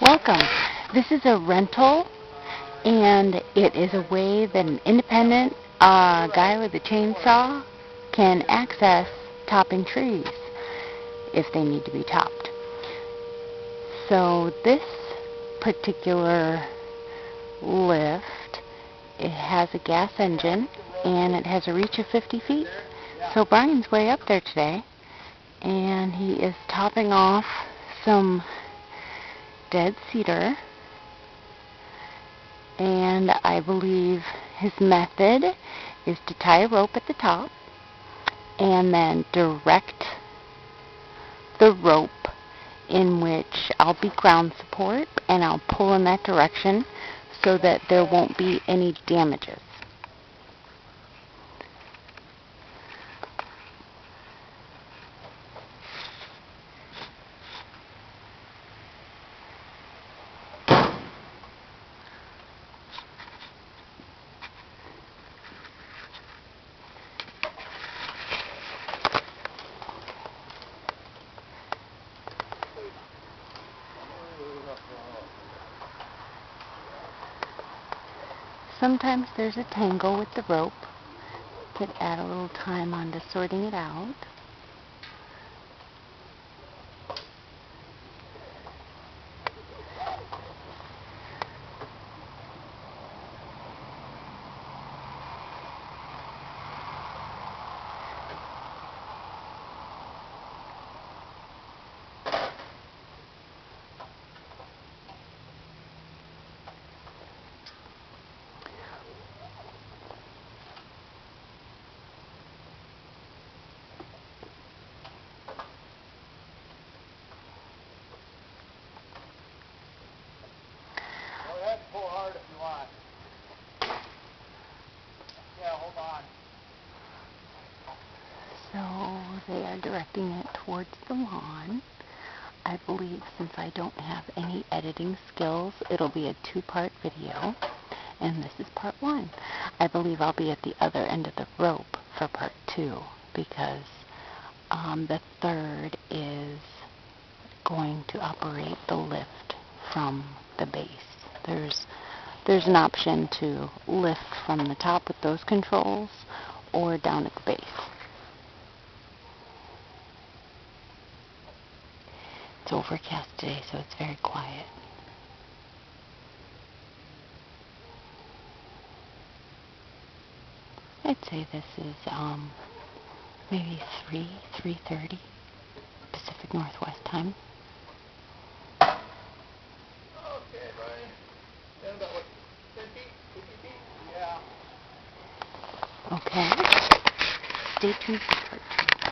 Welcome. This is a rental, and it is a way that an independent guy with a chainsaw can access topping trees if they need to be topped. So this particular lift, it has a gas engine and it has a reach of 50 feet. So Brian's way up there today, and he is topping off some dead cedar, and I believe his method is to tie a rope at the top and then direct the rope in which I'll be ground support, and I'll pull in that direction so that there won't be any damages. Sometimes there's a tangle with the rope. Could add a little time onto sorting it out. Pull hard if you want. Yeah, hold on. So they are directing it towards the lawn. I believe, since I don't have any editing skills, it'll be a two-part video, and this is part one. I believe I'll be at the other end of the rope for part two, because the third is going to operate the lift from the base. There's an option to lift from the top with those controls or down at the base. It's overcast today, so it's very quiet. I'd say this is maybe 3:30 Pacific Northwest time. Okay, Brian. Then about what, 10 feet? 50 feet? Yeah. Okay. Stay tuned for part